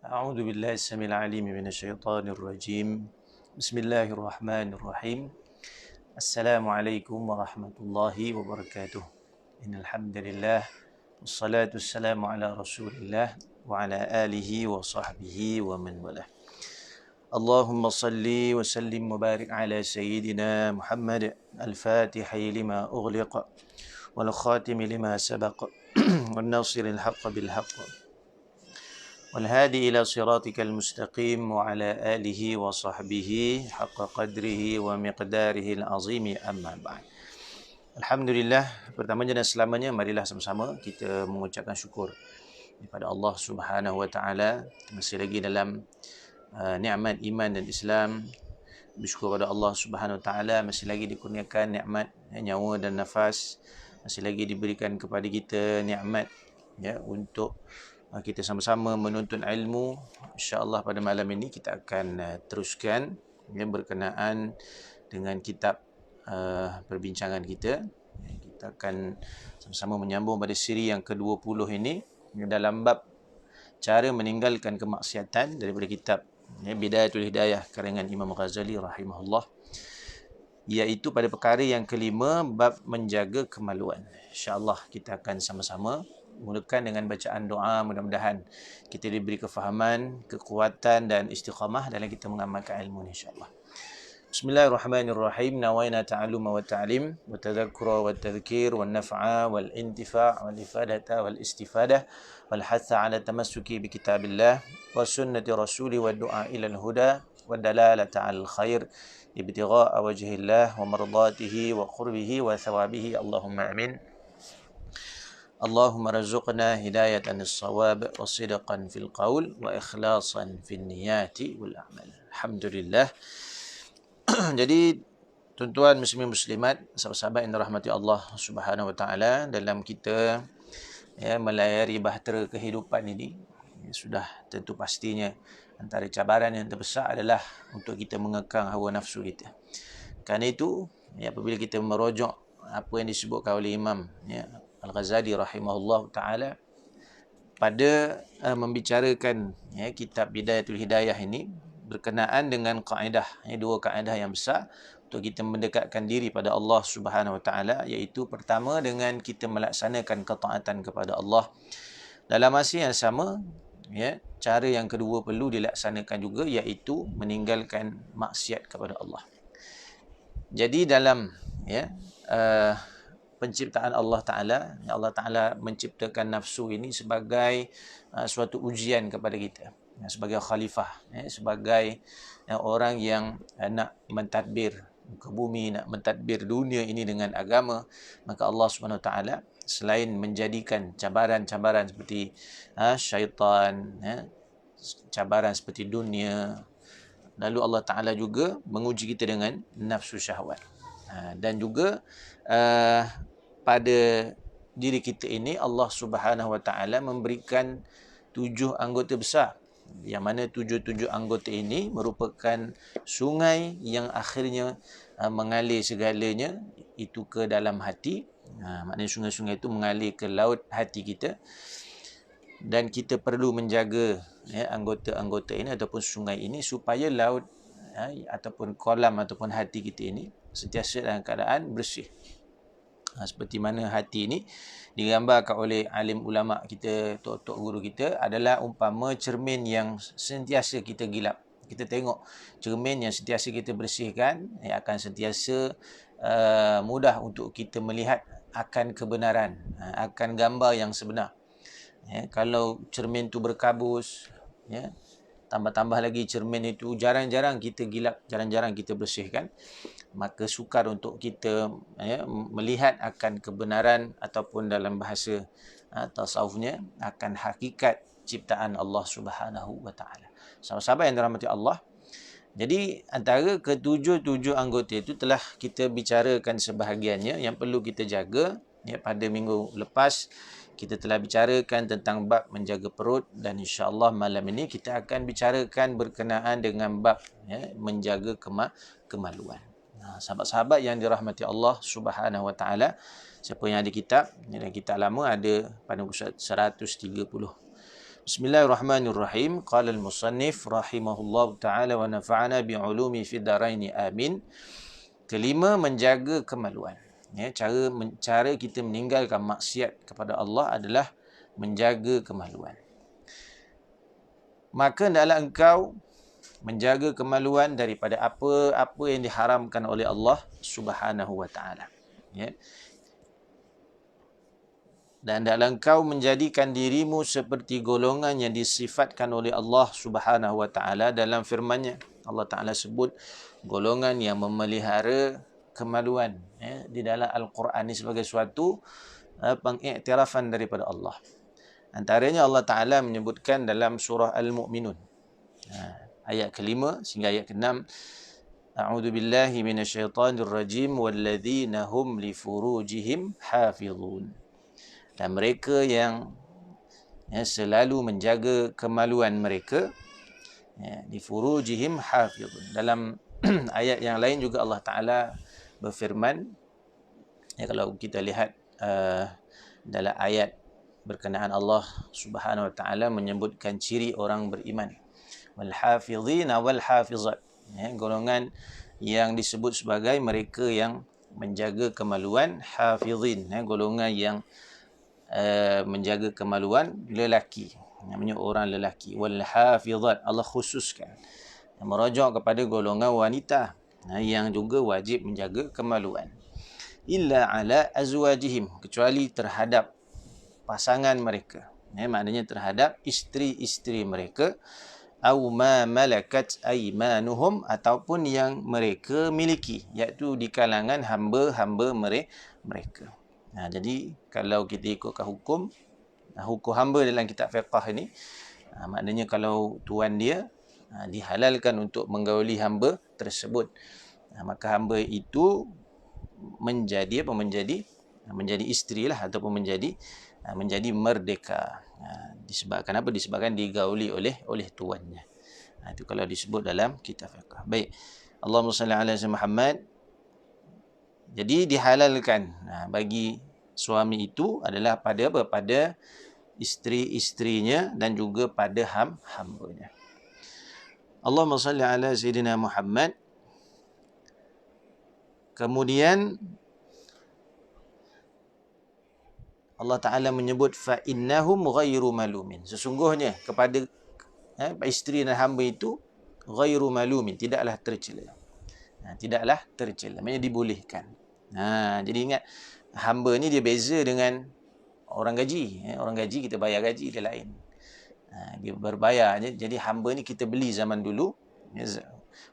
أعوذ بالله السميع العليم من الشيطان الرجيم. بسم الله الرحمن الرحيم. السلام عليكم ورحمة الله وبركاته. إن الحمد لله والصلاة والسلام على رسول الله وعلى آله وصحبه ومن والاه. اللهم صل وسلم وبارك على سيدنا محمد الفاتح لما أغلق والخاتم لما سبق والناصر الحق بالحق والهادي إلى صراطك المستقيم وعلى آله وصحبه حق قدره ومقداره العظيم أما بعد. Alhamdulillah, pertamanya dan selamanya marilah sama-sama kita mengucapkan syukur kepada Allah Subhanahu Wa Taala masih lagi dalam nikmat iman dan Islam. Bersyukur kepada Allah Subhanahu Wa Taala masih lagi dikurniakan nikmat nyawa dan nafas, masih lagi diberikan kepada kita nikmat untuk kita sama-sama menuntut ilmu. InsyaAllah pada malam ini kita akan teruskan berkenaan dengan kitab perbincangan kita. Kita akan sama-sama menyambung pada siri yang ke-20 ini dalam bab cara meninggalkan kemaksiatan daripada kitab Bidayatul Hidayah karangan Imam Ghazali rahimahullah, iaitu pada perkara yang kelima, bab menjaga kemaluan. InsyaAllah kita akan sama-sama mulakan dengan bacaan doa. Mudah-mudahan kita diberi kefahaman, kekuatan dan istiqamah dalam kita mengamalkan ilmu ini, insyaAllah. Bismillahirrahmanirrahim. Nawaina ta'alluma wa ta'lim wa tadhakkura wa tadhkir wa naf'a wal intifa' wal ifadata wal istifadah wal hatha ala tamassuki bi kitabillah wa sunnati rasuli wa du'a ila al-huda wa dalalata al khair ibtigha'a wajhillah wa mardatihi wa qurbihi wa thawabihi. Allahumma amin. Allahumma razuqna hidayatan as-sawab wa sidqan fil qaul wa ikhlasan fil niyati wal a'mal. Alhamdulillah. Jadi tuan-tuan muslimin muslimat, sahabat-sahabat yang dirahmati Allah Subhanahu Wa Taala, dalam kita melayari bahtera kehidupan ini, sudah tentu pastinya antara cabaran yang terbesar adalah untuk kita mengekang hawa nafsu kita. Kerana itu, apabila kita merujuk apa yang disebutkan oleh Imam Al-Ghazali rahimahullah ta'ala pada membicarakan kitab Bidayatul Hidayah ini berkenaan dengan kaedah, dua kaedah yang besar untuk kita mendekatkan diri pada Allah Subhanahu Wa Ta'ala, iaitu pertama dengan kita melaksanakan ketaatan kepada Allah. Dalam masa yang sama, cara yang kedua perlu dilaksanakan juga, iaitu meninggalkan maksiat kepada Allah. Jadi dalam penciptaan Allah Ta'ala, Allah Ta'ala menciptakan nafsu ini sebagai suatu ujian kepada kita, sebagai khalifah, sebagai orang yang nak mentadbir ke bumi, nak mentadbir dunia ini dengan agama. Maka Allah Subhanahu Wa Ta'ala selain menjadikan cabaran-cabaran seperti syaitan, cabaran seperti dunia, lalu Allah Ta'ala juga menguji kita dengan nafsu syahwat. Dan juga pada diri kita ini Allah Subhanahu Wa Ta'ala memberikan 7 anggota besar, yang mana 7 anggota ini merupakan sungai yang akhirnya mengalir segalanya itu ke dalam hati. Maknanya sungai-sungai itu mengalir ke laut hati kita, dan kita perlu menjaga anggota-anggota ini ataupun sungai ini supaya laut ataupun kolam ataupun hati kita ini sentiasa dalam keadaan bersih. Seperti mana hati ini digambarkan oleh alim ulama kita, tok-tok guru kita, adalah umpama cermin yang sentiasa kita gilap. Kita tengok cermin yang sentiasa kita bersihkan, akan sentiasa mudah untuk kita melihat akan kebenaran, akan gambar yang sebenar. Kalau cermin tu berkabus, tambah-tambah lagi cermin itu jarang-jarang kita gilap, jarang-jarang kita bersihkan, maka sukar untuk kita melihat akan kebenaran ataupun dalam bahasa tasawufnya akan hakikat ciptaan Allah Subhanahu Wa Ta'ala. Sahabat-sahabat yang dirahmati Allah, jadi antara ketujuh anggota itu telah kita bicarakan sebahagiannya. Yang perlu kita jaga, pada minggu lepas kita telah bicarakan tentang bab menjaga perut, dan insya-Allah malam ini kita akan bicarakan berkenaan dengan bab menjaga kemaluan. Sahabat-sahabat yang dirahmati Allah Subhanahu Wa Ta'ala, siapa yang ada kitab, dan kitab lama ada pada muka 130. Bismillahirrahmanirrahim. Qala al-musannif rahimahullahu taala wa nafa'ana bi'ulumi fid dharaini amin. Kelima, menjaga kemaluan. Ya, cara kita meninggalkan maksiat kepada Allah adalah menjaga kemaluan. Maka hendaklah engkau menjaga kemaluan daripada apa-apa yang diharamkan oleh Allah Subhanahu wa taala. Ya. Dan hendaklah engkau menjadikan dirimu seperti golongan yang disifatkan oleh Allah Subhanahu wa taala dalam firman-Nya. Allah Taala sebut golongan yang memelihara kemaluan, ya, di dalam Al-Quran ini sebagai suatu pengiktirafan daripada Allah. Antaranya Allah Taala menyebutkan dalam surah Al-Mu'minun, ayat kelima sehingga ayat keenam, A'udzu billahi minasyaitonir rajim walladzina hum li furujihim hafizun. Dan mereka yang selalu menjaga kemaluan mereka, di furujihim hafizun. Dalam ayat yang lain juga Allah Ta'ala berfirman, kalau kita lihat dalam ayat berkenaan Allah Subhanahu Wa Ta'ala menyebutkan ciri orang beriman, wal hafizina wal hafizat, golongan yang disebut sebagai mereka yang menjaga kemaluan, hafizin, golongan yang menjaga kemaluan lelaki, namanya orang lelaki. Wal hafizat, Allah khususkan merujuk kepada golongan wanita yang juga wajib menjaga kemaluan. Illa ala azwajihim, kecuali terhadap pasangan mereka, maknanya terhadap isteri-isteri mereka, au ma malakat aymanuhum, ataupun yang mereka miliki, iaitu di kalangan hamba-hamba mereka. Jadi kalau kita ikutkan hukum hamba dalam kitab fiqh ini, maknanya kalau tuan dia dihalalkan untuk menggauli hamba tersebut, maka hamba itu menjadi isteri lah, ataupun menjadi merdeka. Disebabkan apa? Disebabkan digauli oleh tuannya. Itu kalau disebut dalam kitab fiqh. Baik. Allahumma salli ala Muhammad. Jadi dihalalkan bagi suami itu adalah pada apa? Pada isteri-isterinya dan juga pada hambanya. Allahumma salli ala Sayyidina Muhammad. Kemudian Allah Ta'ala menyebut fa'innahum ghairu malumin. Sesungguhnya kepada isteri dan hamba itu ghairu malumin, tidaklah tercela. Tidaklah tercela, maksudnya dibolehkan. Jadi ingat, hamba ni dia beza dengan orang gaji. Orang gaji kita bayar gaji, dia lain. Dia berbayar. Jadi hamba ni kita beli zaman dulu.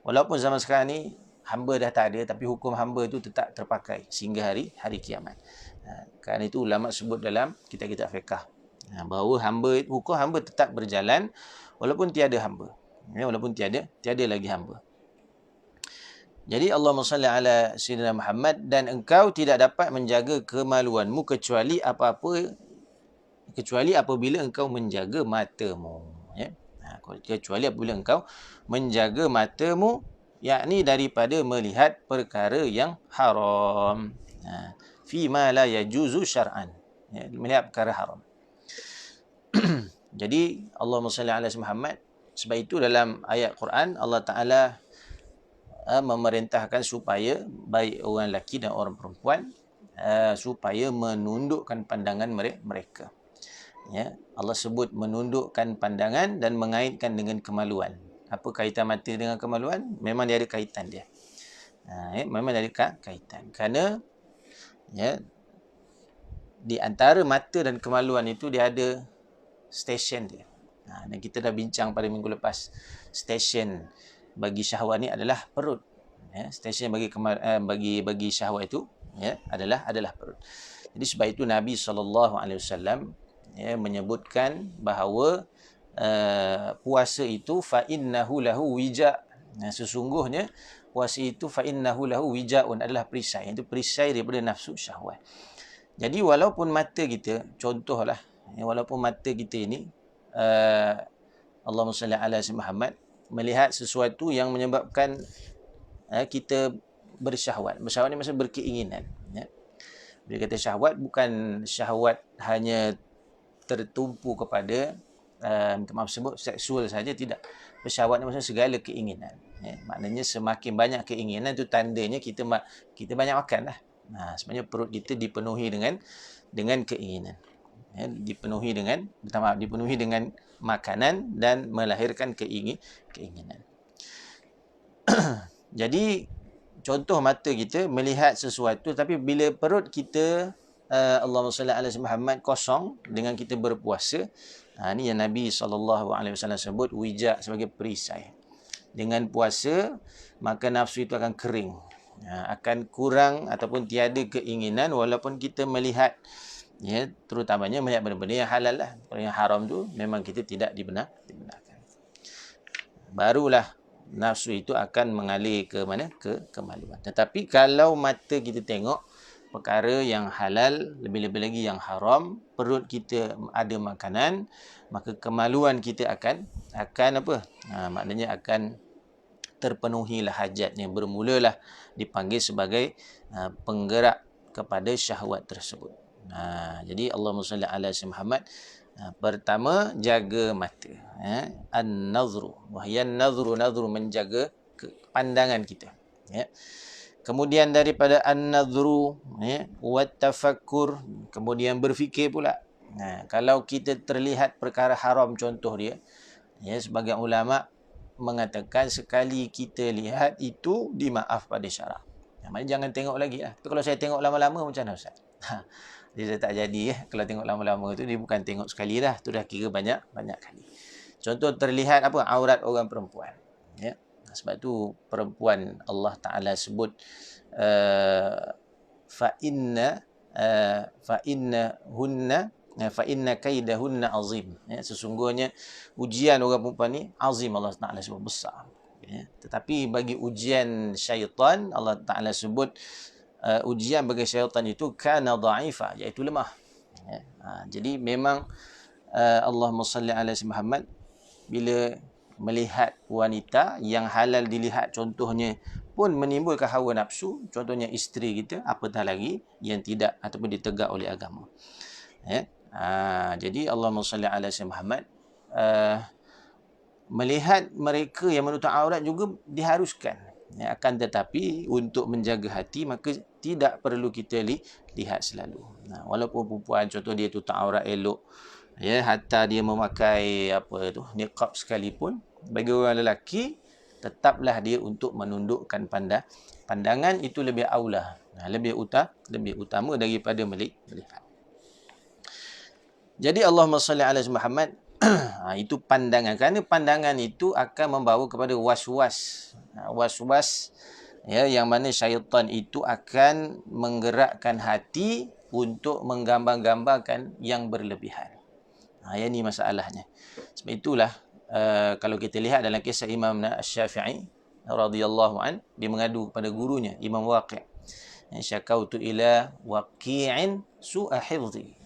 Walaupun zaman sekarang ni hamba dah tak ada, tapi hukum hamba itu tetap terpakai sehingga hari kiamat. Kerana itu ulama sebut dalam kitab-kitab fiqh bahawa hukum hamba tetap berjalan walaupun tiada hamba. Walaupun tiada lagi hamba. Jadi Allahumma salli ala Sayyidina Muhammad, dan engkau tidak dapat menjaga kemaluanmu kecuali apabila engkau menjaga matamu. Kecuali apabila engkau menjaga matamu, yakni daripada melihat perkara yang haram. Fi ma la yajuzu syar'an. Melihat perkara haram. Jadi Allahumma salli ala Muhammad. Sebab itu dalam ayat Quran Allah Ta'ala memerintahkan supaya baik orang lelaki dan orang perempuan supaya menundukkan pandangan mereka. Allah sebut menundukkan pandangan dan mengaitkan dengan kemaluan. Apa kaitan mata dengan kemaluan? Memang dia ada kaitan dia. Memang ada kaitan. Kerana di antara mata dan kemaluan itu dia ada stesen dia. Dan kita dah bincang pada minggu lepas. Stesen bagi syahwat ni adalah perut. Stesen bagi syahwat itu adalah perut. Jadi sebab itu Nabi SAW menyebutkan bahawa puasa itu fa innahu lahu wija'. Sesungguhnya puasa itu fa innahu lahu wija'un, adalah perisai. Itu perisai daripada nafsu syahwat. Jadi walaupun mata kita, contohlah, walaupun mata kita ini Allahumma salli ala Muhammad, melihat sesuatu yang menyebabkan kita bersyahwat. Bersyahwat ni maksudnya berkeinginan. Bila kata syahwat, bukan syahwat hanya tertumpu kepada minta maaf sebut seksual saja, tidak. Syahwat ni maksudnya segala keinginan. Maknanya semakin banyak keinginan tu tandanya kita banyak makan lah. Sebenarnya perut kita dipenuhi dengan keinginan. Dipenuhi dengan makanan dan melahirkan keinginan. Jadi contoh mata kita melihat sesuatu, tapi bila perut kita Allahumma salli ala Muhammad kosong dengan kita berpuasa, ni yang Nabi SAW sebut wija sebagai perisai. Dengan puasa maka nafsu itu akan kering, akan kurang ataupun tiada keinginan walaupun kita melihat, terutamanya melihat benda-benda yang halal lah. Kalau yang haram tu memang kita tidak dibenarkan. Barulah nafsu itu akan mengalir ke mana? Ke kemaluan. Tetapi kalau mata kita tengok perkara yang halal, lebih-lebih lagi yang haram, perut kita ada makanan, maka kemaluan kita akan apa? Maknanya akan terpenuhilah hajatnya, bermulalah dipanggil sebagai penggerak kepada syahwat tersebut. Jadi Allahumma salli ala Muhammad. Pertama, jaga mata. An-nazru. Wahyan nazru menjaga pandangan kita. Kemudian daripada an-nazru, wat tafakkur, kemudian berfikir pula. Kalau kita terlihat perkara haram, contoh dia, sebagai ulama mengatakan sekali kita lihat itu dimaaf pada syarak. Maknanya jangan tengok lagi lah. Tapi kalau saya tengok lama-lama macam mana Ustaz? Dia tak jadi. Kalau tengok lama-lama tu dia bukan tengok sekali dah. Tu dah kira banyak kali. Contoh terlihat apa? Aurat orang perempuan. Sebab tu perempuan Allah Ta'ala sebut fa inna kaidahunna azim. Sesungguhnya ujian orang perempuan ni azim, Allah Ta'ala sebut besar. Tetapi bagi ujian syaitan, Allah Ta'ala sebut ujian bagi syaitan itu kana dha'ifa, iaitu lemah. Jadi memang Allahumma salli ala Muhammad, bila melihat wanita yang halal dilihat contohnya pun menimbulkan hawa nafsu, contohnya isteri kita, apatah lagi yang tidak ataupun ditegak oleh agama. Jadi Allahumma salli ala Muhammad, melihat mereka yang menutup aurat juga diharuskan. Akan tetapi untuk menjaga hati maka tidak perlu kita lihat selalu. Walaupun perempuan contoh dia tutup aurat elok, hatta dia memakai niqab sekalipun, bagi orang lelaki tetaplah dia untuk menundukkan pandangan, itu lebih aula, lebih utama daripada melihat. Jadi Allahumma salli ala Muhammad, itu pandangan. Kerana pandangan itu akan membawa kepada was-was. Was-was, yang mana syaitan itu akan menggerakkan hati untuk menggambar-gambarkan yang berlebihan. Yang ini masalahnya. Sebab itulah kalau kita lihat dalam kisah Imam Syafi'i radhiyallahu an, dia mengadu kepada gurunya Imam Waqi'. Syakautu ila waqi'in su'a hifzi.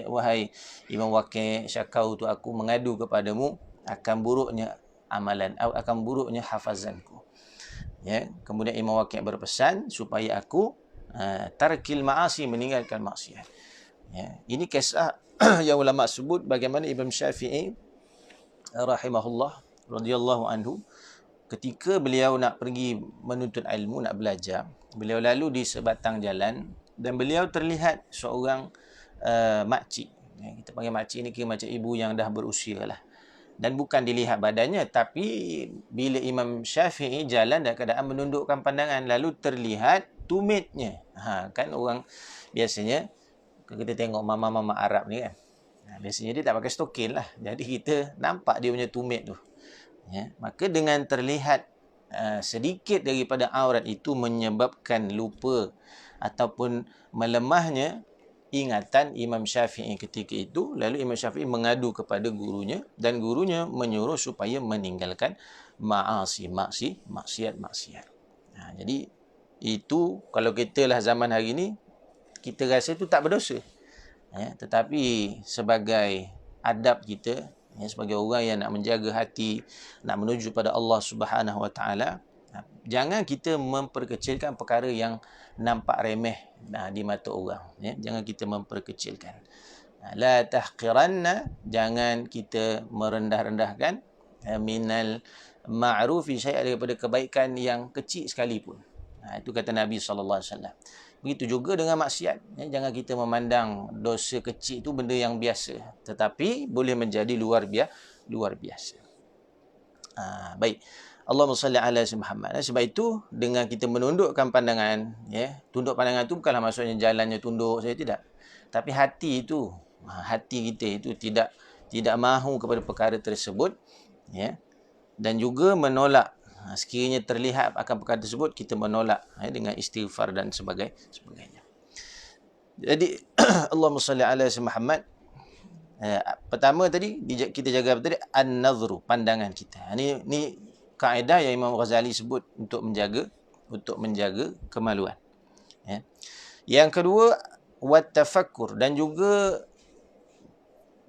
Wahai Imam Waqi', syakautu, aku mengadu kepadamu akan buruknya amalan, akan buruknya hafazanku. Kemudian Imam Waqi' berpesan supaya aku tarkil ma'asi, meninggalkan maksiat. Ini kisah yang ulama sebut bagaimana Imam Syafi'i rahimahullah radhiyallahu anhu, ketika beliau nak pergi menuntut ilmu, nak belajar, beliau lalu di sebatang jalan dan beliau terlihat seorang makcik. Kita panggil makcik ni kira macam ibu yang dah berusia lah. Dan bukan dilihat badannya, tapi bila Imam Syafi'i jalan dalam keadaan menundukkan pandangan, lalu terlihat tumitnya. Kan orang biasanya kita tengok mama-mama Arab ni kan, biasanya dia tak pakai stokin lah. Jadi kita nampak dia punya tumit tu. Maka dengan terlihat sedikit daripada aurat itu menyebabkan lupa ataupun melemahnya ingatan Imam Syafi'i ketika itu. Lalu Imam Syafi'i mengadu kepada gurunya dan gurunya menyuruh supaya meninggalkan maksiat. Jadi itu kalau kita lah zaman hari ni, kita rasa itu tak berdosa. Tetapi sebagai adab kita, sebagai orang yang nak menjaga hati, nak menuju pada Allah Subhanahu Wa Taala, jangan kita memperkecilkan perkara yang nampak remeh di mata orang. Jangan kita memperkecilkan. La tahqiranna, jangan kita merendah-rendahkan minal ma'rufi syai'an, daripada kebaikan yang kecil sekalipun. Itu kata Nabi SAW. Begitu juga dengan maksiat. Jangan kita memandang dosa kecil itu benda yang biasa, tetapi boleh menjadi luar biasa. Baik. Allahumma salli ala Muhammad. Sebab itu dengan kita menundukkan pandangan, tunduk pandangan itu bukanlah maksudnya jalannya tunduk saja, tidak. Tapi hati kita itu tidak mahu kepada perkara tersebut, dan juga menolak. Sekiranya terlihat akan perkara tersebut, kita menolak dengan istighfar dan sebagainya. Jadi Allahumma salli ala Muhammad. Pertama tadi kita jaga apa tadi? An-nadhru, pandangan kita. Ni kaedah yang Imam Ghazali sebut untuk menjaga kemaluan. Yang kedua, wat tafakkur, dan juga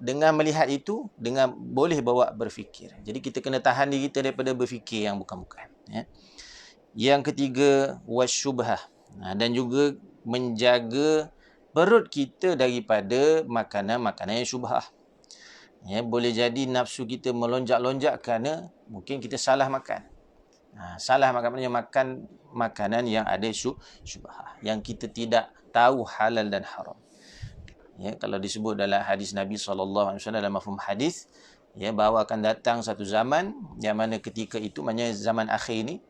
dengan melihat itu, dengan boleh bawa berfikir. Jadi kita kena tahan diri kita daripada berfikir yang bukan-bukan. Yang ketiga, wasyubhah, dan juga menjaga perut kita daripada makanan-makanan yang syubhah. Boleh jadi nafsu kita melonjak-lonjak kerana mungkin kita salah makan. Salah makan makanan yang ada syubhah, yang kita tidak tahu halal dan haram. Kalau disebut dalam hadis Nabi SAW, dalam mafhum hadis, bahawa akan datang satu zaman yang mana ketika itu, maknanya zaman akhir ni,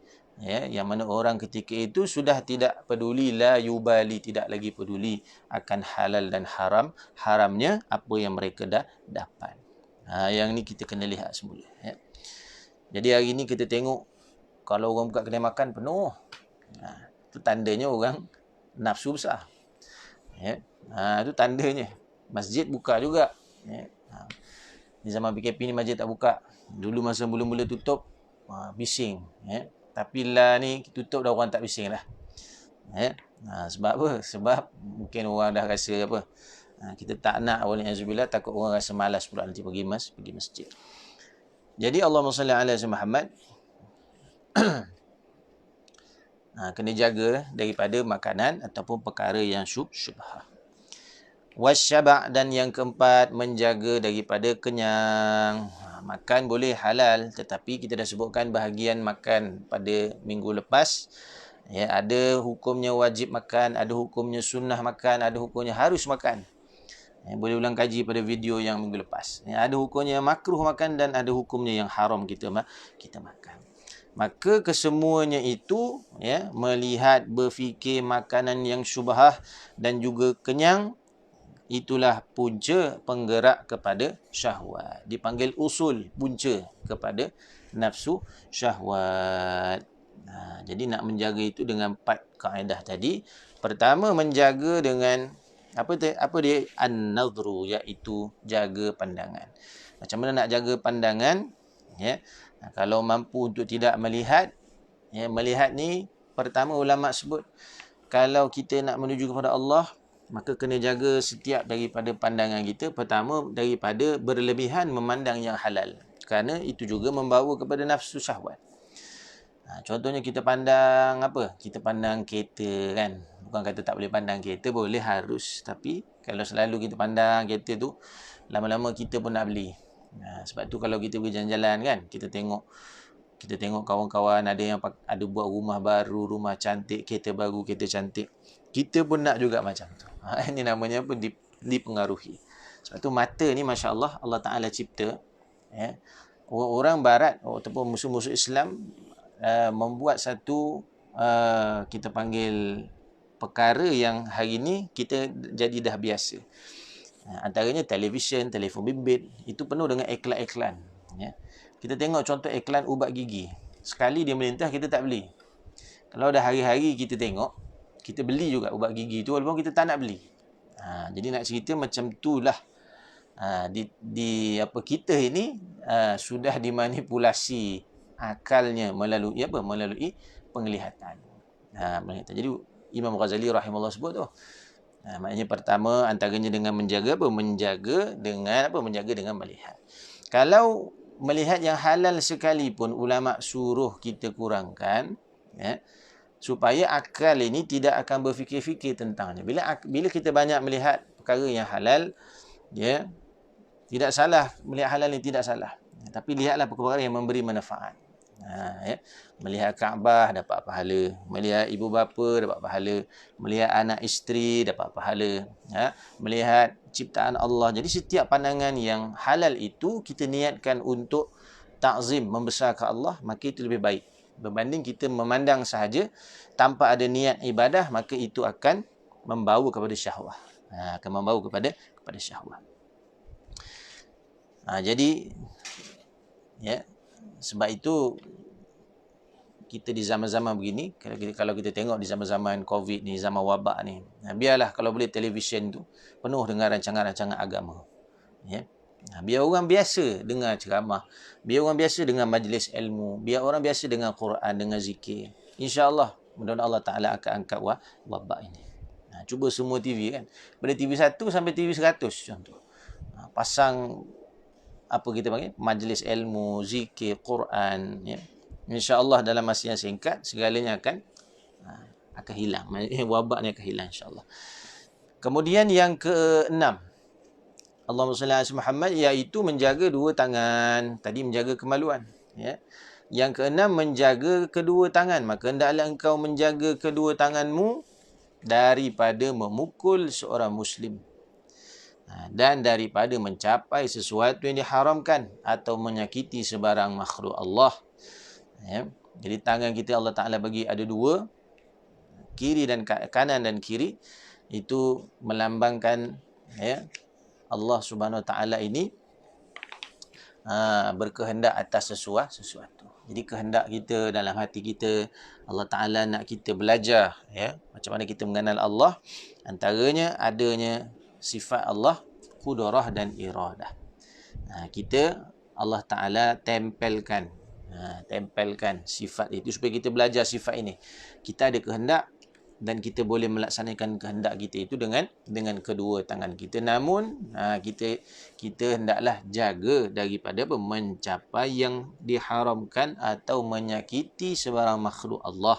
yang mana orang ketika itu sudah tidak peduli, la yubali, tidak lagi peduli akan halal dan haramnya apa yang mereka dah dapat. Yang ni kita kena lihat semula. Jadi hari ni kita tengok kalau orang buka kedai makan penuh, itu tandanya orang nafsu besar. Itu tandanya. Masjid buka juga. Di zaman PKP ni masjid tak buka. Dulu masa mula-mula tutup, bising. Tapi lah ni tutup dah, orang tak bising lah. Sebab apa? Sebab mungkin orang dah rasa apa? Kita tak nak, wali'azubillah, takut orang rasa malas pula nanti pergi masjid. Jadi Allahumma salli ala Muhammad. Kena jaga daripada makanan ataupun perkara yang syubhah. Wasyaba', dan yang keempat, menjaga daripada kenyang. Makan boleh halal, tetapi kita dah sebutkan bahagian makan pada minggu lepas. Ada hukumnya wajib makan, ada hukumnya sunnah makan, ada hukumnya harus makan. Boleh ulang kaji pada video yang minggu lepas. Ada hukumnya makruh makan dan ada hukumnya yang haram kita makan. Maka kesemuanya itu, melihat, berfikir makanan yang syubhah dan juga kenyang, itulah punca penggerak kepada syahwat. Dipanggil usul, punca kepada nafsu syahwat. Jadi nak menjaga itu dengan 4 kaedah tadi. Pertama, menjaga dengan apa dia? An-nadhru, iaitu jaga pandangan. Macam mana nak jaga pandangan? Kalau mampu untuk tidak melihat, melihat ni pertama ulama sebut, kalau kita nak menuju kepada Allah, maka kena jaga setiap daripada pandangan kita. Pertama, daripada berlebihan memandang yang halal, kerana itu juga membawa kepada nafsu syahwat. Contohnya kita pandang apa? Kita pandang kereta kan. Bukan kata tak boleh pandang kereta, boleh, harus. Tapi kalau selalu kita pandang kereta tu, lama-lama kita pun nak beli. Sebab tu kalau kita pergi jalan-jalan kan, kita tengok kawan-kawan ada yang ada buat rumah baru, rumah cantik, kereta baru, kereta cantik. Kita pun nak juga macam tu. Ini namanya apa? Dipengaruhi. Sebab tu mata ni, Masya Allah, Allah Ta'ala cipta. Orang Barat ataupun musuh-musuh Islam membuat satu kita panggil perkara yang hari ni kita jadi dah biasa. Antaranya televisyen, telefon bimbit, itu penuh dengan iklan-iklan. Kita tengok contoh iklan ubat gigi. Sekali dia melintah, kita tak beli. Kalau dah hari-hari kita tengok, kita beli juga ubat gigi tu walaupun kita tak nak beli. Jadi nak cerita macam itulah. Kita ini sudah dimanipulasi akalnya melalui apa? Melalui penglihatan. Jadi Imam Ghazali rahimahullah sebut tu. Maknanya pertama antaranya dengan menjaga apa? Menjaga dengan melihat. Kalau melihat yang halal sekalipun, ulama suruh kita kurangkan, supaya akal ini tidak akan berfikir-fikir tentangnya. Bila kita banyak melihat perkara yang halal, Ya, tidak salah melihat halal ni, tidak salah. Tapi lihatlah perkara yang memberi manfaat. Ya. Melihat Kaabah dapat pahala, melihat ibu bapa dapat pahala, melihat anak isteri dapat pahala, ya. Melihat ciptaan Allah. Jadi setiap pandangan yang halal itu kita niatkan untuk ta'zim, membesarkan Allah, maka itu lebih baik berbanding kita memandang sahaja tanpa ada niat ibadah, maka itu akan membawa kepada syahwah. Akan membawa kepada syahwah. Jadi ya, sebab itu kita di zaman-zaman begini, kalau kita tengok di zaman-zaman COVID ni, zaman wabak ni, biarlah kalau boleh televisyen tu penuh dengan rancangan-rancangan agama. Ya. Biar orang biasa dengar ceramah, biar orang biasa dengar majlis ilmu, biar orang biasa dengar Quran, dengar zikir. InsyaAllah, mudah-mudahan Allah Ta'ala akan angkat wabak ini. Cuba semua TV kan, pada TV 1 sampai TV 100 contoh. Pasang apa kita panggil, majlis ilmu, zikir, Quran, ya. InsyaAllah dalam masa yang singkat segalanya akan hilang. Wabak ni akan hilang insyaAllah. Kemudian yang keenam, Allahumma salli ala Muhammad, iaitu menjaga dua tangan. Tadi menjaga kemaluan, ya. Yang keenam, menjaga kedua tangan. Maka hendaklah engkau menjaga kedua tanganmu daripada memukul seorang muslim, dan daripada mencapai sesuatu yang diharamkan atau menyakiti sebarang makhluk Allah. Ya. Jadi tangan kita Allah Ta'ala bagi ada dua, kiri dan kanan dan kiri, itu melambangkan, ya, Allah Subhanahu Wa Ta'ala ini berkehendak atas sesuatu. Jadi kehendak kita dalam hati kita, Allah Ta'ala nak kita belajar, ya, macam mana kita mengenal Allah. Antaranya adanya sifat Allah, qudrah dan iradah. Kita Allah Ta'ala tempelkan sifat itu supaya kita belajar sifat ini. Kita ada kehendak dan kita boleh melaksanakan kehendak kita itu dengan kedua tangan kita. Namun kita hendaklah jaga daripada mencapai yang diharamkan atau menyakiti sebarang makhluk Allah.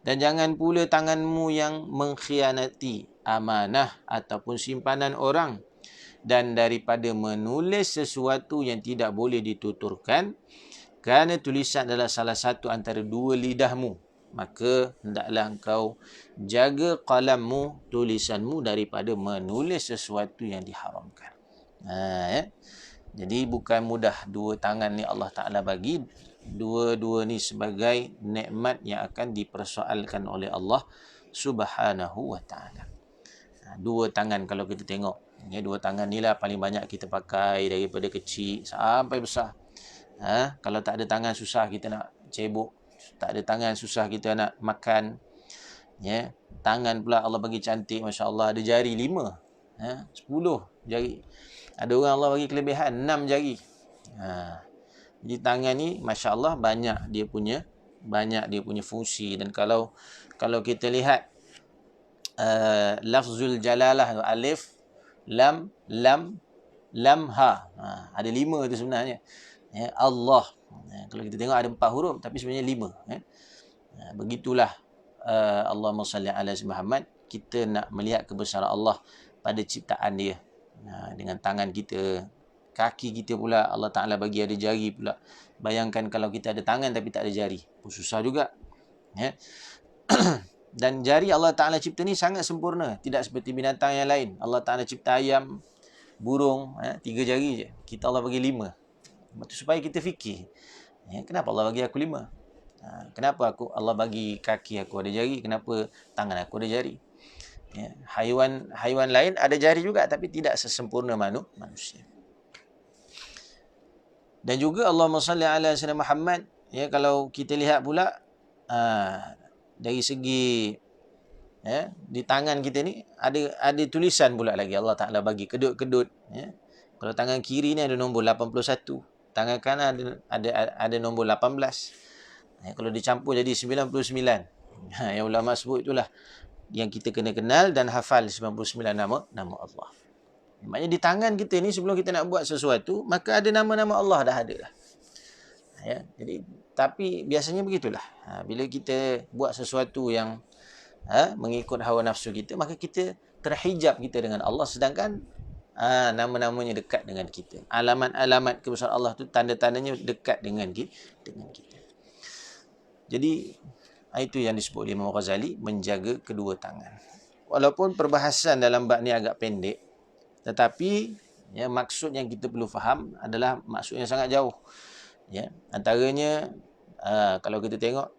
Dan jangan pula tanganmu yang mengkhianati amanah ataupun simpanan orang, dan daripada menulis sesuatu yang tidak boleh dituturkan, kerana tulisan adalah salah satu antara dua lidahmu, maka hendaklah engkau jaga qalammu, tulisanmu, daripada menulis sesuatu yang diharamkan. Ya. Jadi bukan mudah dua tangan ni Allah Ta'ala bagi. Dua-dua ni sebagai nikmat yang akan dipersoalkan oleh Allah Subhanahu Wa Ta'ala. Dua tangan kalau kita tengok, ya, dua tangan ni lah paling banyak kita pakai daripada kecil sampai besar. Kalau tak ada tangan susah kita nak cebok, tak ada tangan susah kita nak makan. Ya, tangan pula Allah bagi cantik, masya-Allah, ada jari 5, 10 jari. Ada orang Allah bagi kelebihan 6 jari. Jadi tangan ni masya-Allah banyak dia punya fungsi. Dan kalau kita lihat lafzul jalalah, alif, lam, ha, ada 5 tu sebenarnya. Ya, Allah. Kalau kita tengok ada 4 huruf tapi sebenarnya 5. Begitulah Allahumma salli ala Muhammad. Kita nak melihat kebesaran Allah pada ciptaan dia. Dengan tangan kita, kaki kita pula Allah Ta'ala bagi ada jari pula. Bayangkan kalau kita ada tangan tapi tak ada jari, susah juga. Ya. Dan jari Allah Ta'ala cipta ni sangat sempurna, tidak seperti binatang yang lain. Allah Ta'ala cipta ayam, burung, 3 jari je. Kita Allah bagi 5. Supaya kita fikir, kenapa Allah bagi aku 5? Kenapa Allah bagi kaki aku ada jari, kenapa tangan aku ada jari? Ya, haiwan lain ada jari juga tapi tidak sesempurna manusia. Dan juga Allahumma salli ala sayyidina Muhammad, ya, kalau kita lihat pula dari segi, ya, di tangan kita ni ada tulisan pula lagi Allah Ta'ala bagi kedut-kedut, ya. Kalau tangan kiri ni ada nombor 81, tangan kanan ada nombor 18. Ya, kalau dicampur jadi 99. Yang ulama sebut itulah yang kita kena kenal dan hafal 99 nama Allah. Maknanya di tangan kita ni sebelum kita nak buat sesuatu, maka ada nama-nama Allah dah ada dah. Ya, jadi tapi biasanya begitulah. Bila kita buat sesuatu yang mengikut hawa nafsu kita, maka kita terhijab kita dengan Allah, sedangkan nama-namanya dekat dengan kita. Alamat-alamat kebesaran Allah tu tanda-tandanya dekat dengan kita. Jadi itu yang disebut oleh Imam Ghazali, menjaga kedua tangan. Walaupun perbahasan dalam bab ni agak pendek, tetapi ya, maksud yang kita perlu faham adalah maksud yang sangat jauh. Ya, antaranya kalau kita tengok,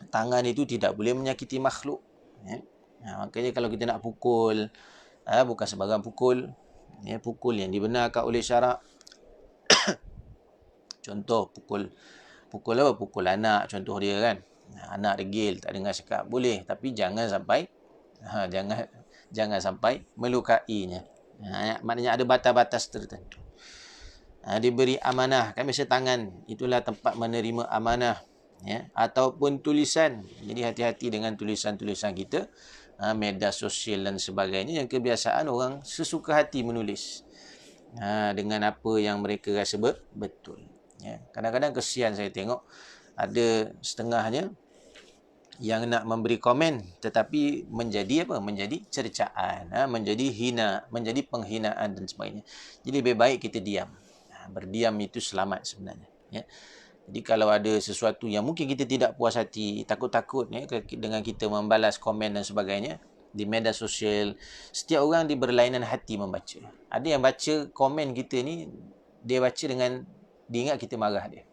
tangan itu tidak boleh menyakiti makhluk. Ya. Makanya kalau kita nak pukul, bukan sembarang pukul. Ya, pukul yang dibenarkan oleh syarak. Contoh pukul apa? Pukul anak, contoh dia kan. Anak degil, tak dengar cakap, boleh, tapi jangan sampai jangan sampai melukainya. Maknanya ada batas-batas tertentu. Diberi amanah, kan biasa tangan itulah tempat menerima amanah, ya, ataupun tulisan. Jadi hati-hati dengan tulisan-tulisan kita, media sosial dan sebagainya, yang kebiasaan orang sesuka hati menulis dengan apa yang mereka rasa betul. Ya. Kadang-kadang kesian saya tengok ada setengahnya yang nak memberi komen tetapi menjadi cercaan, menjadi hina, menjadi penghinaan dan sebagainya. Jadi lebih baik kita diam. Berdiam itu selamat sebenarnya, ya. Jadi kalau ada sesuatu yang mungkin kita tidak puas hati, takut-takut ya, dengan kita membalas komen dan sebagainya di media sosial, setiap orang dia berlainan hati membaca. Ada yang baca komen kita ni, dia baca dengan dia ingat kita marah dia.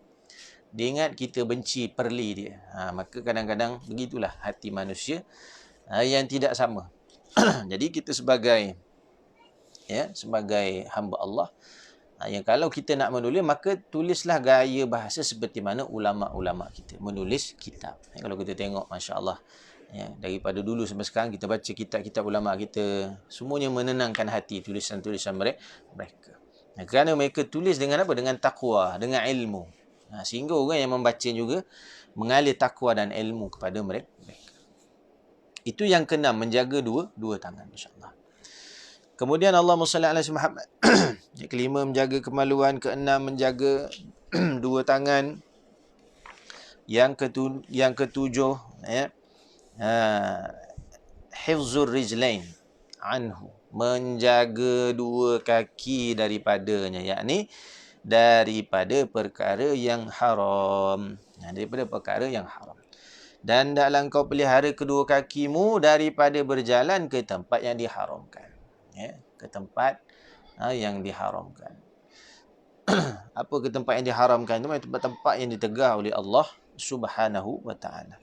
Dia ingat kita benci perli dia. Maka kadang-kadang begitulah hati manusia yang tidak sama. Jadi kita sebagai hamba Allah, yang kalau kita nak menulis, maka tulislah gaya bahasa seperti mana ulama-ulama kita menulis kitab. Kalau kita tengok, Masya Allah, ya, daripada dulu sampai sekarang kita baca kitab-kitab ulama kita, semuanya menenangkan hati tulisan-tulisan mereka. Kerana mereka tulis dengan apa? Dengan taqwa, dengan ilmu. Sehingga orang yang membaca juga mengalir taqwa dan ilmu kepada mereka. Itu yang keenam, menjaga dua tangan, insya-Allah. Kemudian Allahumma salli ala Muhammad. Yang kelima, menjaga kemaluan. Keenam, menjaga dua tangan. Yang ketujuh, ya, hifzur rijlain anhu, menjaga dua kaki daripadanya, yakni daripada perkara yang haram. Daripada perkara yang haram. Dan hendaklah kau pelihara kedua kakimu daripada berjalan ke tempat yang diharamkan. Ya, ke tempat yang diharamkan. Apa ke tempat yang diharamkan? Itu tempat-tempat yang ditegah oleh Allah Subhanahu wa taala.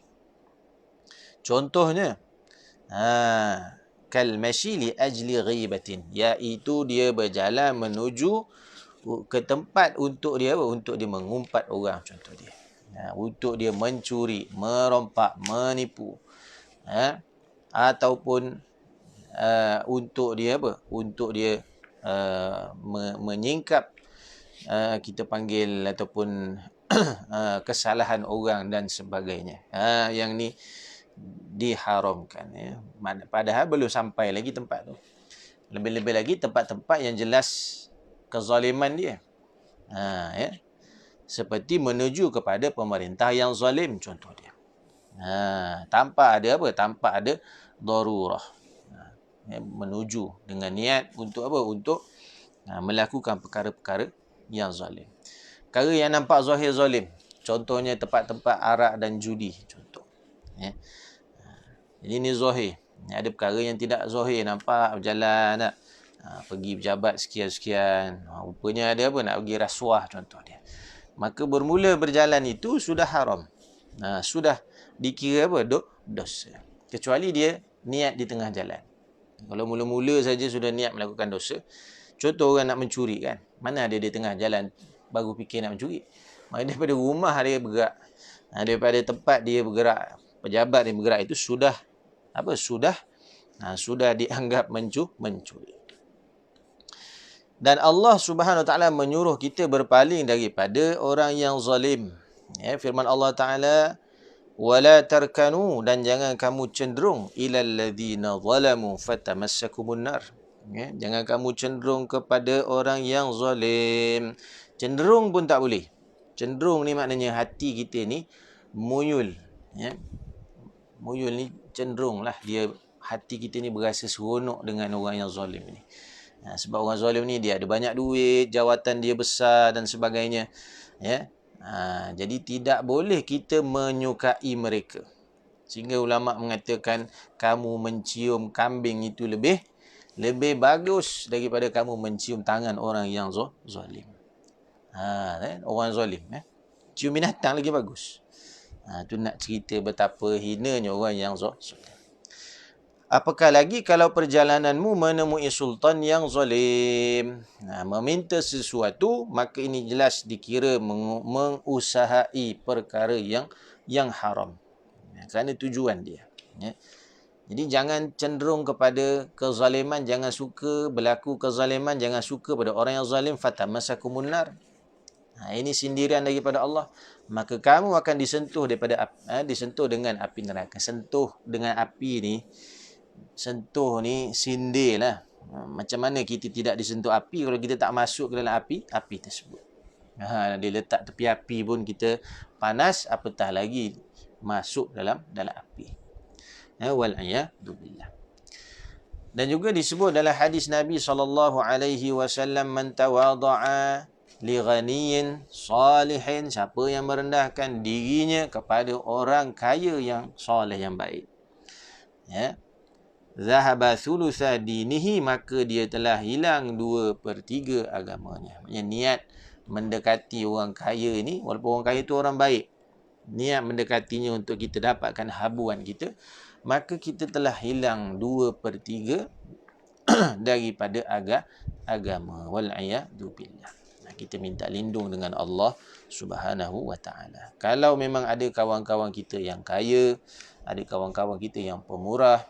Contohnya, kal mashi li ajli ghibatin, iaitu dia berjalan menuju ke tempat untuk dia mengumpat orang, contoh dia. Untuk dia mencuri, merompak, menipu. Ataupun untuk dia menyingkap, kita panggil, ataupun kesalahan orang dan sebagainya. Yang ni diharamkan, ya. Padahal belum sampai lagi tempat tu. Lebih-lebih lagi tempat-tempat yang jelas kezaliman dia. Ya. Seperti menuju kepada pemerintah yang zalim, contoh dia. Tanpa ada darurah. Ya, menuju dengan niat untuk apa? Untuk melakukan perkara-perkara yang zalim. Perkara yang nampak zahir zalim, contohnya tempat-tempat arak dan judi, contoh. Ya. Jadi ini zahir. Ada perkara yang tidak zahir, nampak berjalan, pergi pejabat sekian-sekian, rupanya ada nak pergi rasuah, contoh dia. Maka bermula berjalan itu sudah haram. Sudah dikira dosa. Kecuali dia niat di tengah jalan. Kalau mula-mula saja sudah niat melakukan dosa, contoh orang nak mencuri kan, mana ada di tengah jalan baru fikir nak mencuri. Maka daripada rumah dia bergerak, daripada tempat dia bergerak, pejabat dia bergerak, itu sudah dianggap mencuri. Dan Allah Subhanahu Wa Taala menyuruh kita berpaling daripada orang yang zalim. Ya, firman Allah Taala, wala tarkanu, dan jangan kamu cenderung ilal ladzina zalamu fatamassakumun nar. Ya, jangan kamu cenderung kepada orang yang zalim. Cenderung pun tak boleh. Cenderung ni maknanya hati kita ni muyul. Ya. Muyul ni cenderung lah, dia hati kita ni berasa seronok dengan orang yang zalim ni. Sebab orang zalim ni dia ada banyak duit, jawatan dia besar dan sebagainya. Ya. Jadi tidak boleh kita menyukai mereka. Sehingga ulama mengatakan kamu mencium kambing itu lebih bagus daripada kamu mencium tangan orang yang zalim. Orang zalim. Cium binatang lagi bagus. Tu nak cerita betapa hinanya orang yang zalim. Apakah lagi kalau perjalananmu menemui sultan yang zalim. Meminta sesuatu, maka ini jelas dikira mengusahai perkara yang haram. Kerana tujuan dia. Jadi jangan cenderung kepada kezaliman, jangan suka berlaku kezaliman, jangan suka pada orang yang zalim, fatamasakumun nar. Ini sindiran daripada Allah. Maka kamu akan disentuh disentuh dengan api neraka. Sentuh dengan api ni, sentuh ni sindir lah. Macam mana kita tidak disentuh api kalau kita tak masuk ke dalam api tersebut. Dia letak tepi api pun kita panas, apatah lagi masuk dalam api. Wal'iyadzubillah. Dan juga disebut dalam hadis Nabi SAW, man tawadha'a li ghaniyin salihin, siapa yang merendahkan dirinya kepada orang kaya yang soleh, yang baik, zahaba thulutha dinihi, maka dia telah hilang 2/3 agamanya. Maksudnya niat mendekati orang kaya ni, walaupun orang kaya tu orang baik, niat mendekatinya untuk kita dapatkan habuan kita, maka kita telah hilang 2/3 daripada agama. Wal'iyadzubillah. Kita minta lindung dengan Allah Subhanahu wa ta'ala. Kalau memang ada kawan-kawan kita yang kaya, ada kawan-kawan kita yang pemurah,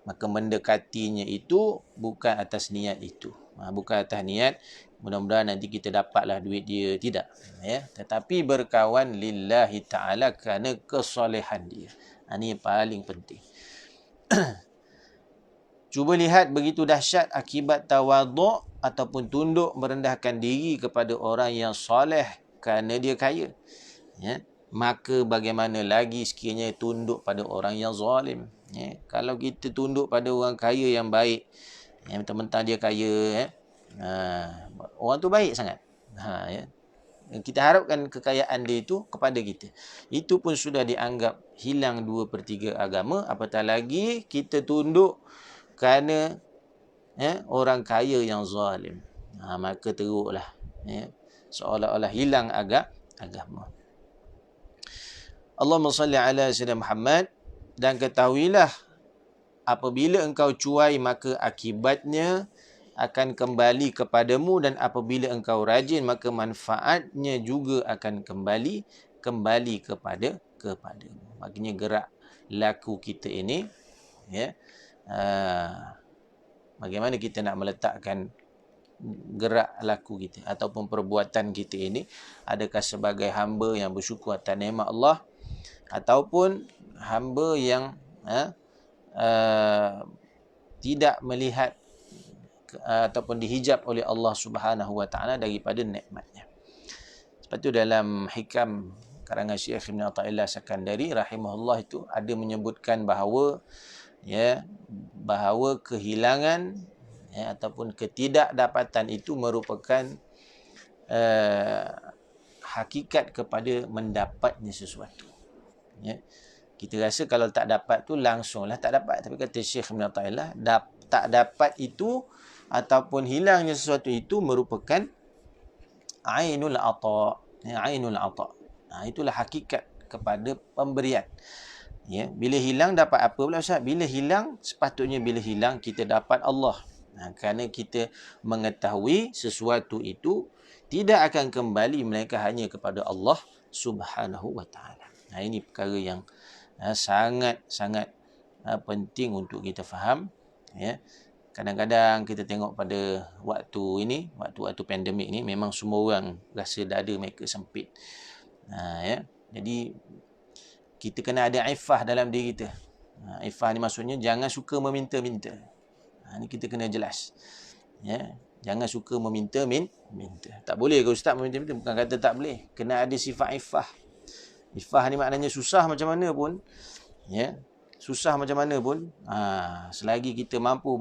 maka mendekatinya itu bukan atas niat itu. Bukan atas niat mudah-mudahan nanti kita dapatlah duit dia, tidak. Tetapi berkawan lillahi ta'ala kerana kesolehan dia. Ini yang paling penting. Cuba lihat begitu dahsyat akibat tawaduk ataupun tunduk merendahkan diri kepada orang yang soleh kerana dia kaya. Maka bagaimana lagi sekiranya tunduk pada orang yang zalim. Kalau kita tunduk pada orang kaya yang baik, mentang-mentang dia kaya, orang tu baik sangat. Kita harapkan kekayaan dia itu kepada kita. Itu pun sudah dianggap hilang 2/3 agama. Apatah lagi kita tunduk kerana orang kaya yang zalim. Maka teruklah. Seolah-olah hilang agama. Allahumma salli ala Sayyidina Muhammad. Dan ketahuilah, apabila engkau cuai, maka akibatnya akan kembali kepadamu, dan apabila engkau rajin, maka manfaatnya juga akan kembali kepadamu. Maknanya gerak laku kita ini, bagaimana kita nak meletakkan gerak laku kita ataupun perbuatan kita ini, adakah sebagai hamba yang bersyukur atas nikmat Allah, ataupun hamba yang tidak melihat ataupun dihijab oleh Allah Subhanahu wa ta'ala daripada nikmatnya. Sebab tu dalam hikam karangan Syekh Ibn Athaillah Sakandari rahimahullah itu ada menyebutkan bahawa kehilangan ataupun ketidakdapatan itu merupakan hakikat kepada mendapatnya sesuatu. Kita rasa kalau tak dapat tu langsunglah tak dapat. Tapi kata Syekh Ibn Athaillah, tak dapat itu ataupun hilangnya sesuatu itu merupakan ainul ata. Ainul ata. Itulah hakikat kepada pemberian. Bila hilang dapat apa pula Ustaz? Bila hilang, sepatutnya bila hilang kita dapat Allah. Kerana kita mengetahui sesuatu itu tidak akan kembali melainkan hanya kepada Allah Subhanahu wa ta'ala. Ini perkara yang sangat-sangat penting untuk kita faham. Kadang-kadang kita tengok pada waktu pandemik ni, memang semua orang rasa dada mereka sempit. Jadi kita kena ada ifah dalam diri kita. Ifah ni maksudnya jangan suka meminta-minta. Ni kita kena jelas. Jangan suka meminta-minta. Tak boleh ke Ustaz meminta-minta? Bukan kata tak boleh. Kena ada sifat ifah. Ifah ni maknanya susah macam mana pun. susah macam mana pun, selagi kita mampu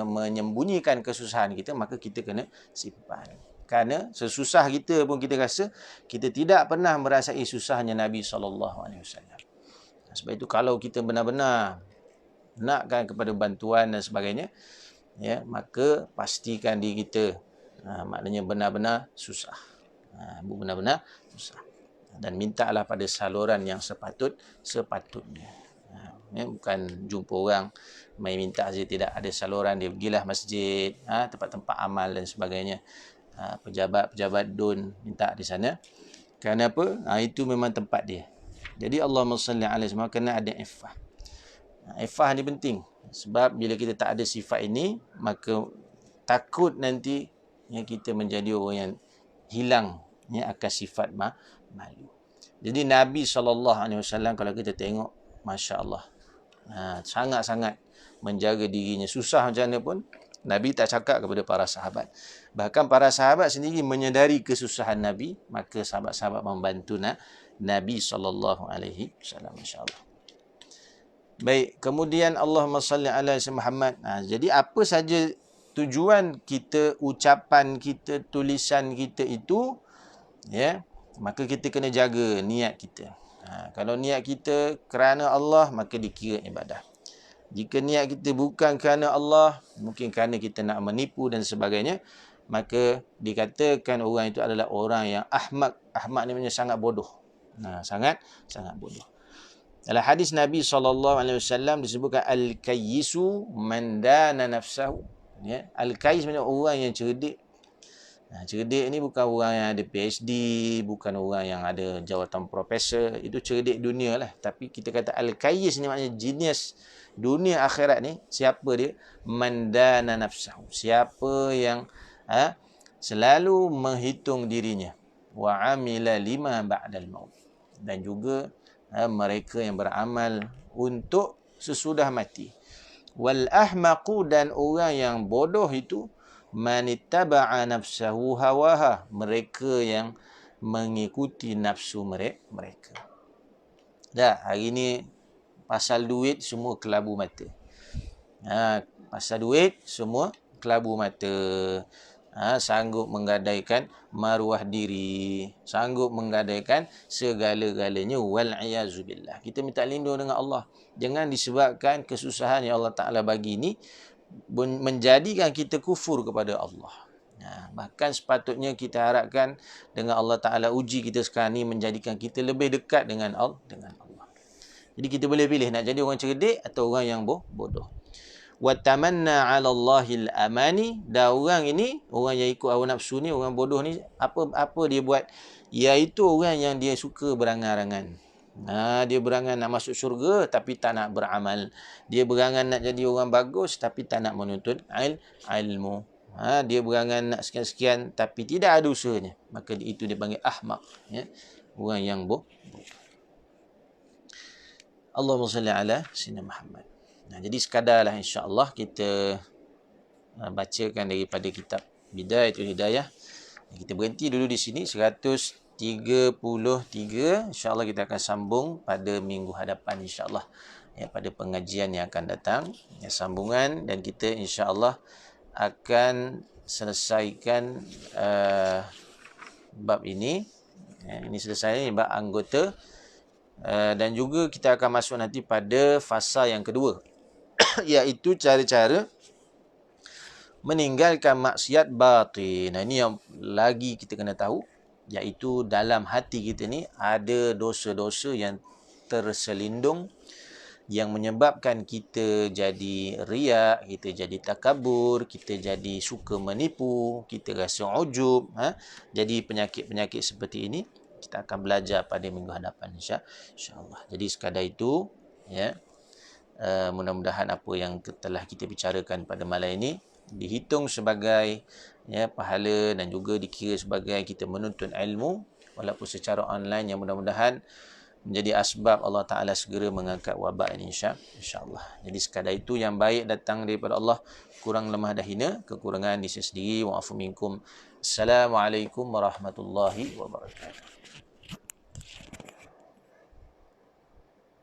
menyembunyikan kesusahan kita, maka kita kena simpan. Kerana sesusah kita pun kita rasa, kita tidak pernah merasai susahnya Nabi SAW. Sebab itu kalau kita benar-benar nakkan kepada bantuan dan sebagainya, ya, maka pastikan diri kita maknanya benar-benar susah. Benar-benar susah. Dan mintalah pada saluran yang sepatutnya. Bukan jumpa orang main minta saja, tidak ada saluran, dia pergilah masjid, tempat-tempat amal dan sebagainya. Pejabat-pejabat dun minta di sana. Kerana apa? Itu memang tempat dia. Jadi Allahumma salli alaihi wasallam, kena ada iffah. Iffah ni penting. Sebab bila kita tak ada sifat ini, maka takut nanti kita menjadi orang yang hilang akan sifat malu. Jadi Nabi SAW kalau kita tengok, Masya Allah, sangat-sangat menjaga dirinya. Susah macam mana pun, Nabi tak cakap kepada para sahabat. Bahkan para sahabat sendiri menyedari kesusahan Nabi, maka sahabat-sahabat membantu Nabi SAW. Masya Allah. Baik, kemudian Allahumma salli ala Muhammad. Jadi apa saja tujuan kita, ucapan kita, tulisan kita itu, ya, maka kita kena jaga niat kita. Kalau niat kita kerana Allah, maka dikira ibadah. Jika niat kita bukan kerana Allah, mungkin kerana kita nak menipu dan sebagainya, maka dikatakan orang itu adalah orang yang ahmak. Ahmak ni maknanya sangat bodoh. Sangat bodoh. Dalam hadis Nabi SAW disebutkan al-kayyisu man dana nafsahu. Ya, al-kayyis maknanya orang yang cerdik. Cerdik ni bukan orang yang ada PhD, bukan orang yang ada jawatan profesor, itu cerdik dunia lah. Tapi kita kata al-kayyis ni maknanya genius dunia akhirat ni. Siapa dia? Man dana nafsahu. Siapa yang selalu menghitung dirinya. Wa amila lima ba'dal maut. Dan juga mereka yang beramal untuk sesudah mati. Wal ahmaqu, dan orang yang bodoh itu, man ittaba'a nafsahu hawaha, mereka yang mengikuti nafsu mereka. Dah, hari ni pasal duit semua kelabu mata. Pasal duit semua kelabu mata. Sanggup menggadaikan maruah diri, sanggup menggadaikan segala-galanya, wal'iyazubillah. Kita minta lindung dengan Allah. Jangan disebabkan kesusahan yang Allah Ta'ala bagi ni menjadikan kita kufur kepada Allah. Bahkan sepatutnya kita harapkan dengan Allah Ta'ala uji kita sekarang ni menjadikan kita lebih dekat dengan Allah. Jadi kita boleh pilih nak jadi orang cerdik atau orang yang bodoh. Watamanna 'ala Allahil amani, dan orang ini, orang yang ikut hawa nafsu ni, orang bodoh ni, apa dia buat? Iaitu orang yang dia suka berangan-angan. Dia berangan nak masuk syurga tapi tak nak beramal. Dia berangan nak jadi orang bagus tapi tak nak menuntut ilmu. Dia berangan nak sekian-sekian tapi tidak ada usahanya. Maka itu dia panggil ahmaq, ya? Orang yang bodoh. Allahumma salli ala sayyidina Muhammad. Jadi sekadarlah insya-Allah kita bacakan daripada kitab Bidayatul Hidayah. Kita berhenti dulu di sini 133. Insya-Allah kita akan sambung pada minggu hadapan insya-Allah. Ya, pada pengajian yang akan datang, ya, sambungan, dan kita insya-Allah akan selesaikan bab ini. Ini selesai bab anggota, dan juga kita akan masuk nanti pada fasa yang kedua, iaitu cara-cara meninggalkan maksiat batin. Ini yang lagi kita kena tahu, iaitu dalam hati kita ni ada dosa-dosa yang terselindung yang menyebabkan kita jadi riak, kita jadi takabur, kita jadi suka menipu, kita rasa ujub, jadi penyakit-penyakit seperti ini kita akan belajar pada minggu hadapan insya-Allah. Jadi sekadar itu, ya, mudah-mudahan apa yang telah kita bicarakan pada malam ini dihitung sebagai, ya, pahala, dan juga dikira sebagai kita menuntut ilmu walaupun secara online, yang mudah-mudahan menjadi asbab Allah Ta'ala segera mengangkat wabak ini insya-Allah. Jadi sekadar itu yang baik datang daripada Allah, kurang lemah dan hina, kekurangan di saya sendiri. Wa'afu minkum. Assalamualaikum warahmatullahi wabarakatuh.